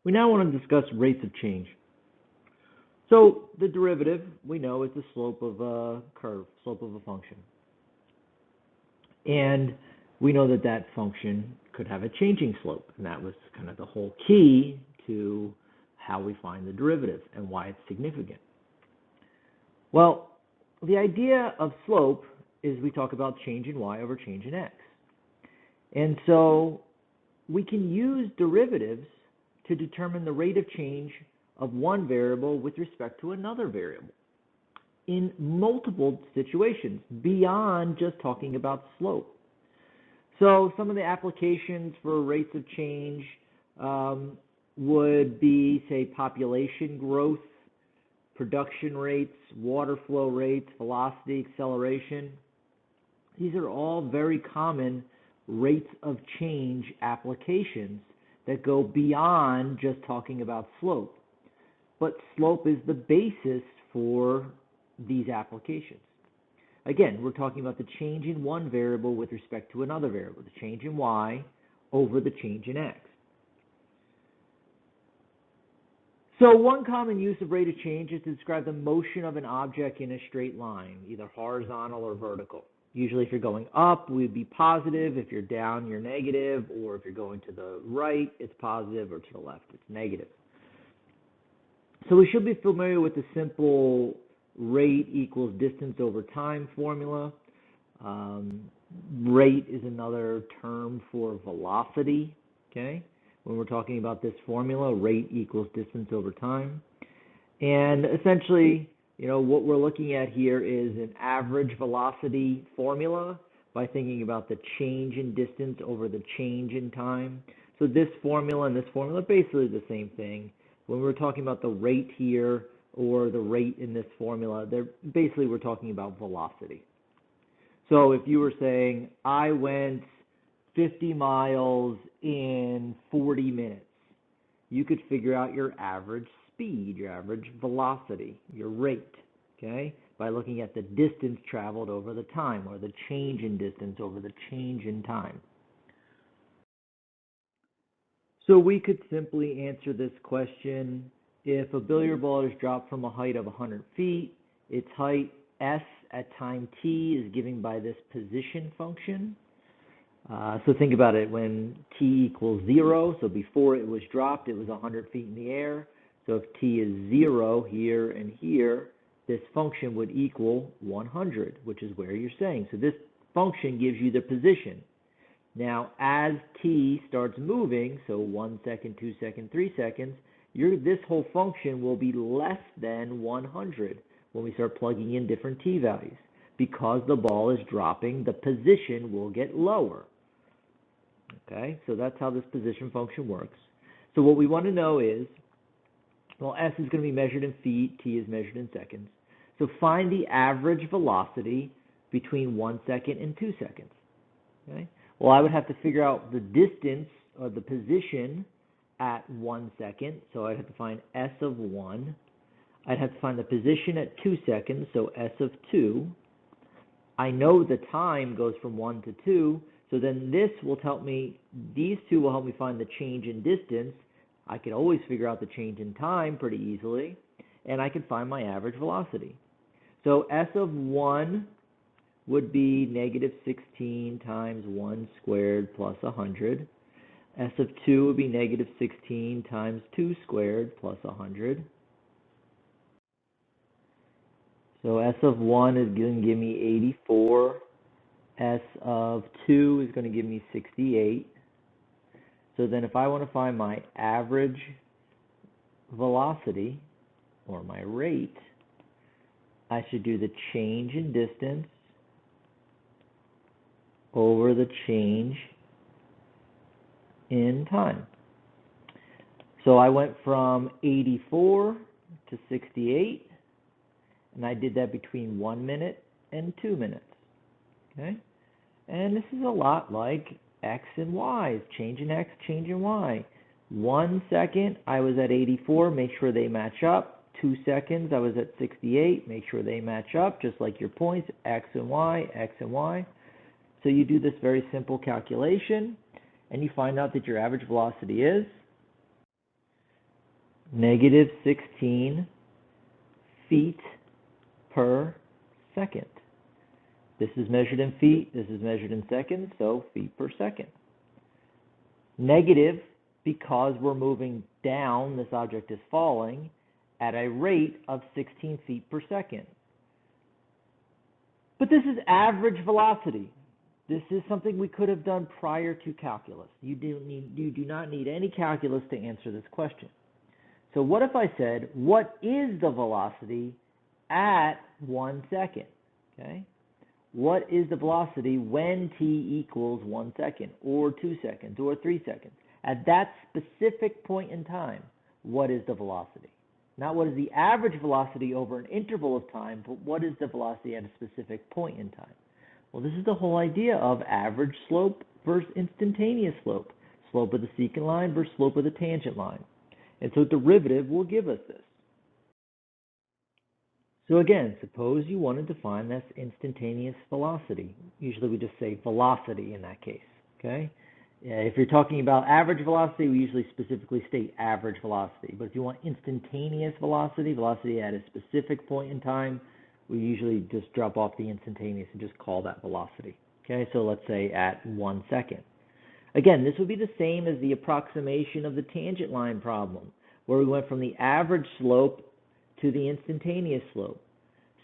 We now want to discuss rates of change. So the derivative, we know, is the slope of a curve, slope of a function. And we know that that function could have a changing slope, and that was kind of the whole key to how we find the derivative and why it's significant. Well, the idea of slope is we talk about change in y over change in x. And so we can use derivatives to determine the rate of change of one variable with respect to another variable in multiple situations beyond just talking about slope. So some of the applications for rates of change would be, say, population growth, production rates, water flow rates, velocity, acceleration. These are all very common rates of change applications that go beyond just talking about slope. But slope is the basis for these applications. Again, we're talking about the change in one variable with respect to another variable, the change in y over the change in x. So one common use of rate of change is to describe the motion of an object in a straight line, either horizontal or vertical. Usually if you're going up, we'd be positive. If you're down, you're negative. Or if you're going to the right, it's positive, or to the left, it's negative. So we should be familiar with the simple rate equals distance over time formula. Rate is another term for velocity, okay? When we're talking about this formula, rate equals distance over time. And essentially, what we're looking at here is an average velocity formula by thinking about the change in distance over the change in time. So this formula and this formula are basically the same thing. When we're talking about the rate here or the rate in this formula, we're talking about velocity. So if you were saying, I went 50 miles in 40 minutes, you could figure out your average speed, your average velocity, your rate, okay, by looking at the distance traveled over the time, or the change in distance over the change in time. So we could simply answer this question. If a billiard ball is dropped from a height of 100 feet, its height s at time t is given by this position function. So think about it when t equals 0. So before it was dropped, it was 100 feet in the air. So if t is 0 here and here, this function would equal 100, which is where you're saying. So this function gives you the position. Now, as t starts moving, so 1 second, 2 seconds, 3 seconds, this whole function will be less than 100 when we start plugging in different t values. Because the ball is dropping, the position will get lower. Okay, so that's how this position function works. So what we want to know is, well, s is going to be measured in feet, t is measured in seconds. So find the average velocity between 1 second and 2 seconds. Okay. Well, I would have to figure out the distance or the position at 1 second, so I'd have to find s of 1. I'd have to find the position at 2 seconds, so s of 2. I know the time goes from 1 to 2, so then this will help me, these two will help me find the change in distance. I can always figure out the change in time pretty easily, and I can find my average velocity. So s of 1 would be negative 16 times 1 squared plus 100. S of 2 would be negative 16 times 2 squared plus 100. So S of 1 is going to give me 84. S of 2 is going to give me 68. So then if I want to find my average velocity, or my rate, I should do the change in distance over the change in time. So I went from 84 to 68, and I did that between 1 minute and 2 minutes. Okay? And this is a lot like x and y, change in x, change in y. 1 second, I was at 84, make sure they match up. 2 seconds, I was at 68, make sure they match up, just like your points, x and y, x and y. So you do this very simple calculation, and you find out that your average velocity is negative 16 feet per second. This is measured in feet, this is measured in seconds, so feet per second. Negative because we're moving down, this object is falling at a rate of 16 feet per second. But this is average velocity. This is something we could have done prior to calculus. You do not need any calculus to answer this question. So what if I said, what is the velocity at 1 second? Okay? What is the velocity when t equals 1 second, or 2 seconds, or 3 seconds? At that specific point in time, what is the velocity? Not what is the average velocity over an interval of time, but what is the velocity at a specific point in time? Well, this is the whole idea of average slope versus instantaneous slope. Slope of the secant line versus slope of the tangent line. And so derivative will give us this. So again, suppose you wanted to find this instantaneous velocity. Usually we just say velocity in that case, okay? If you're talking about average velocity, we usually specifically state average velocity. But if you want instantaneous velocity, velocity at a specific point in time, we usually just drop off the instantaneous and just call that velocity. Okay, so let's say at 1 second. Again, this would be the same as the approximation of the tangent line problem, where we went from the average slope to the instantaneous slope.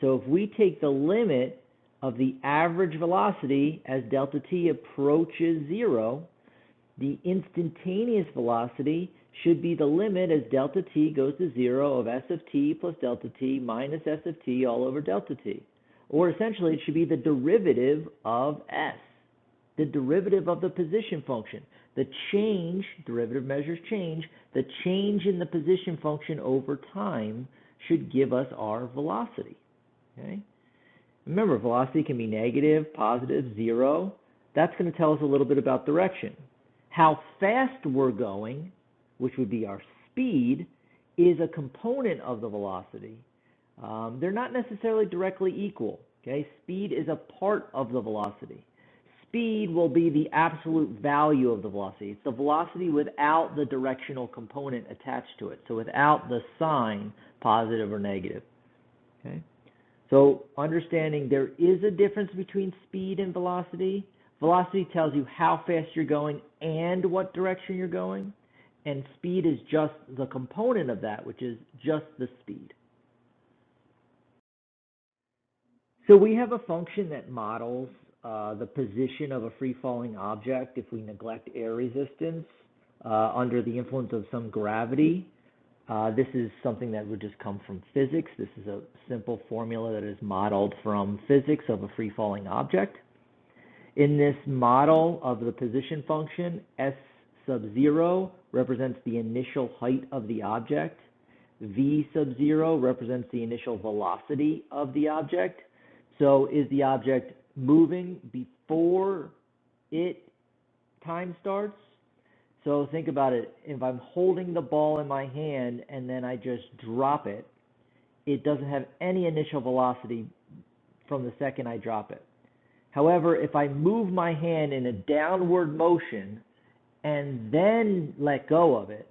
So if we take the limit of the average velocity as delta t approaches 0, the instantaneous velocity should be the limit as delta t goes to 0 of s of t plus delta t minus s of t all over delta t. Or essentially, it should be the derivative of s, the derivative of the position function. The change, derivative measures change, the change in the position function over time should give us our velocity. Okay? Remember, velocity can be negative, positive, 0. That's going to tell us a little bit about direction. How fast we're going, which would be our speed, is a component of the velocity. They're not necessarily directly equal. Okay? Speed is a part of the velocity. Speed will be the absolute value of the velocity. It's the velocity without the directional component attached to it. So without the sign, positive or negative. Okay? So understanding there is a difference between speed and velocity. Velocity tells you how fast you're going and what direction you're going. And speed is just the component of that, which is just the speed. So we have a function that models the position of a free-falling object if we neglect air resistance under the influence of some gravity. This is something that would just come from physics. This is a simple formula that is modeled from physics of a free-falling object. In this model of the position function, s sub 0 represents the initial height of the object. V sub 0 represents the initial velocity of the object. So is the object moving before time starts? So think about it. If I'm holding the ball in my hand and then I just drop it, it doesn't have any initial velocity from the second I drop it. However, if I move my hand in a downward motion and then let go of it,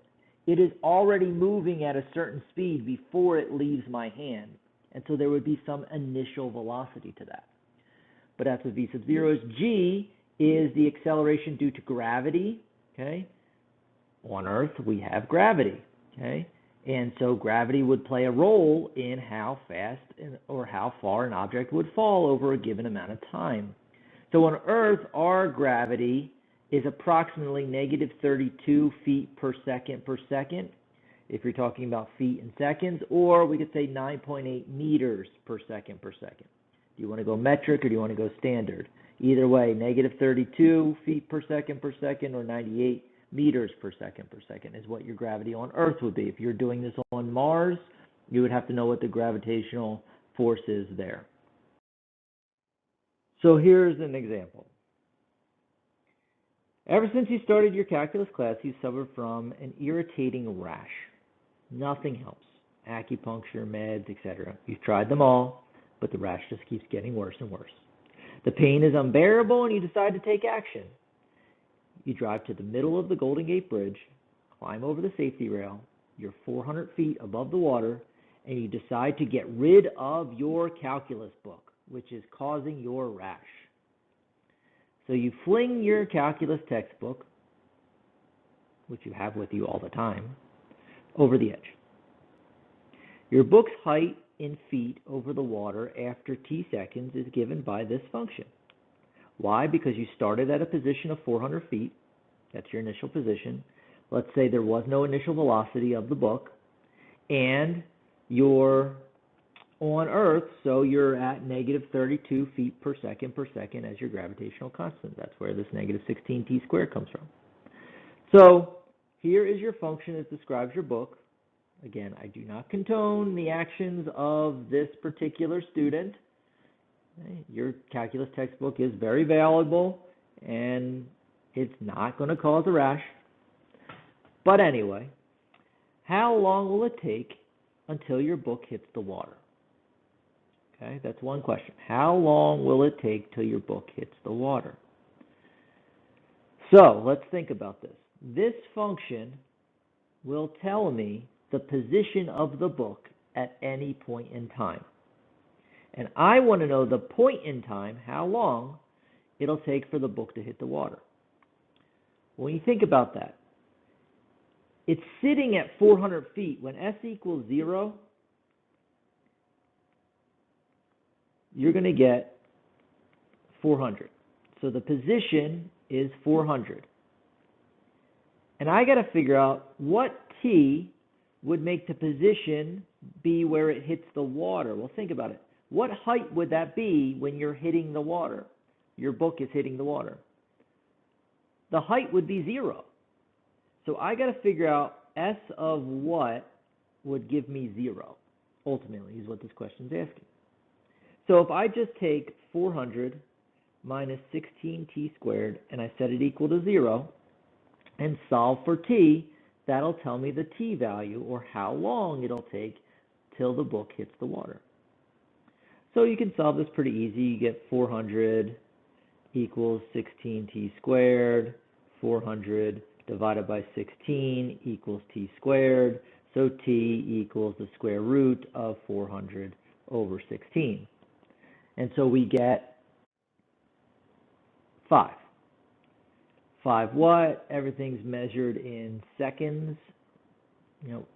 it is already moving at a certain speed before it leaves my hand. And so there would be some initial velocity to that. But that's what V sub 0 is. G is the acceleration due to gravity. Okay? On Earth, we have gravity. Okay? And so gravity would play a role in how fast or how far an object would fall over a given amount of time. So on Earth, our gravity is approximately negative 32 feet per second if you're talking about feet in seconds, or we could say 9.8 meters per second. Do you want to go metric or do you want to go standard? Either way, negative 32 feet per second or 98 meters per second is what your gravity on Earth would be. If you're doing this on Mars, you would have to know what the gravitational force is there. So here's an example. Ever since you started your calculus class, you suffered from an irritating rash. Nothing helps. Acupuncture, meds, etc. You've tried them all, but the rash just keeps getting worse and worse. The pain is unbearable and you decide to take action. You drive to the middle of the Golden Gate Bridge, climb over the safety rail, you're 400 feet above the water, and you decide to get rid of your calculus book, which is causing your rash. So you fling your calculus textbook, which you have with you all the time, over the edge. Your book's height in feet over the water after t seconds is given by this function. Why? Because you started at a position of 400 feet. That's your initial position. Let's say there was no initial velocity of the book, and you're on Earth, so you're at negative 32 feet per second as your gravitational constant. That's where this negative 16t squared comes from. So here is your function that describes your book. Again, I do not condone the actions of this particular student. Your calculus textbook is very valuable, and it's not going to cause a rash. But anyway, how long will it take until your book hits the water? Okay, that's one question. How long will it take till your book hits the water? So let's think about this. This function will tell me the position of the book at any point in time. And I want to know the point in time, how long it'll take for the book to hit the water. When you think about that, it's sitting at 400 feet. When s equals 0, you're going to get 400. So the position is 400. And I got to figure out what t would make the position be where it hits the water. Well, think about it. What height would that be when you're hitting the water? Your book is hitting the water. The height would be 0. So I got to figure out s of what would give me 0, ultimately, is what this question is asking. So if I just take 400 minus 16t squared, and I set it equal to 0, and solve for t, that'll tell me the t value, or how long it'll take till the book hits the water. So you can solve this pretty easy. You get 400 equals 16t squared. 400 divided by 16 equals t squared. So t equals the square root of 400 over 16. And so we get 5. 5 what? Everything's measured in seconds. You know,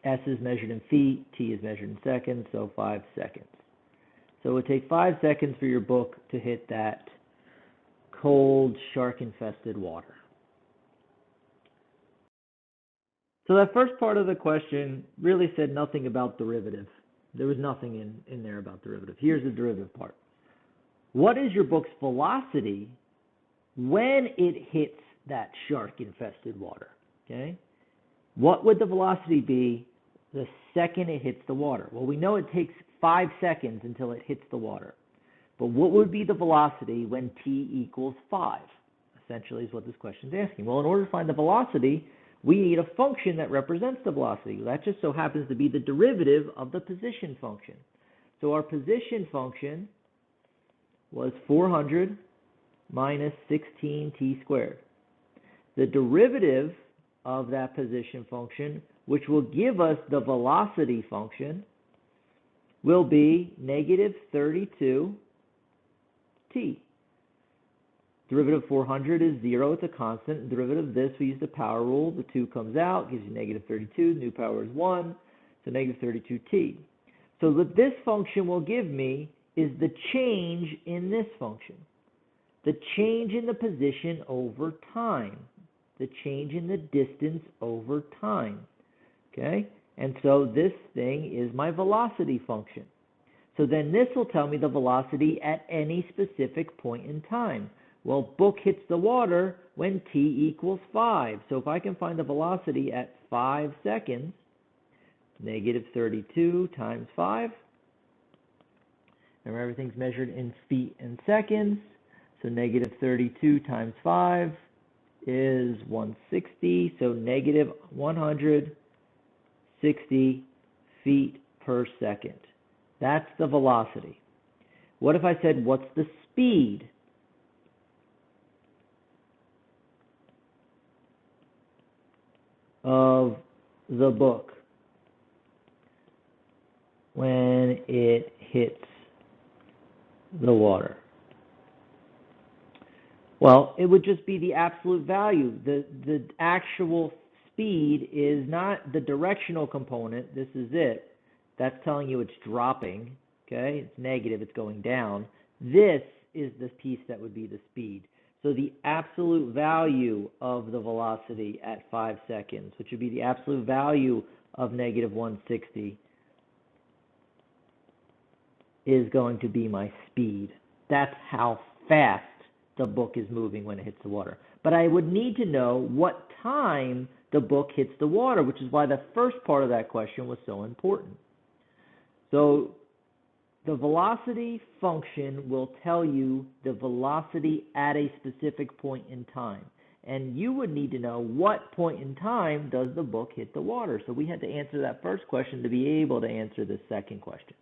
s is measured in feet, t is measured in seconds, so 5 seconds. So it would take 5 seconds for your book to hit that cold, shark-infested water. So that first part of the question really said nothing about derivative. There was nothing in there about derivative. Here's the derivative part. What is your book's velocity when it hits that shark-infested water? Okay? What would the velocity be the second it hits the water? Well, we know it takes 5 seconds until it hits the water. But what would be the velocity when t equals 5? Essentially is what this question is asking. Well, in order to find the velocity, we need a function that represents the velocity. That just so happens to be the derivative of the position function. So our position function was 400 minus 16t squared. The derivative of that position function, which will give us the velocity function, will be negative 32t. Derivative of 400 is 0, it's a constant. Derivative of this, we use the power rule. The 2 comes out, gives you negative 32. New power is 1, so negative 32t. So what this function will give me is the change in this function. The change in the position over time. The change in the distance over time. Okay? And so this thing is my velocity function. So then this will tell me the velocity at any specific point in time. Well, book hits the water when t equals 5. So if I can find the velocity at 5 seconds, negative 32 times 5. Remember, everything's measured in feet and seconds. So negative 32 times 5 is 160. So negative 160 feet per second. That's the velocity. What if I said, what's the speed? Of the book when it hits the water? Well, it would just be the absolute value. The actual speed is not the directional component. This is it. That's telling you it's dropping. Okay, it's negative, it's going down. This is the piece that would be the speed. So the absolute value of the velocity at 5 seconds, which would be the absolute value of negative 160, is going to be my speed. That's how fast the book is moving when it hits the water. But I would need to know what time the book hits the water, which is why the first part of that question was so important. So the velocity function will tell you the velocity at a specific point in time. And you would need to know what point in time does the book hit the water. So we had to answer that first question to be able to answer the second question.